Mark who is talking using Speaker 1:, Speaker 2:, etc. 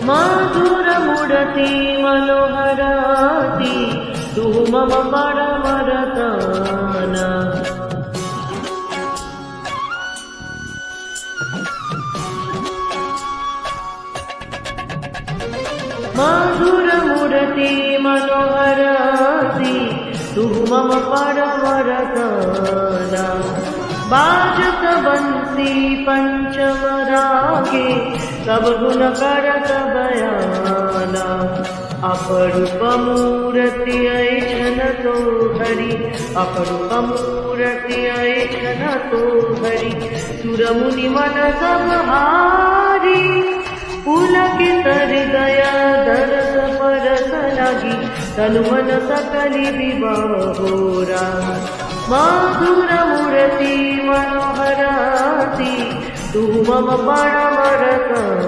Speaker 1: मधुर मूर्ति मनोहराति तू मम परमरताना मधुर मूर्ति मनोहराति तू मम परमरताना बाजत बंसी पंचम रागे सब गुण करत बयाना अपरूप मूर्ति ऐछन तो हरि अपरूप मूर्ति ऐछन तो हरि सुर मुनि मन सब हारी पुलकित हृदय दरस परस लगी तनु मन सकलि विभोरा मधुर मूर्ति मनोहराति तू मम परमरताना।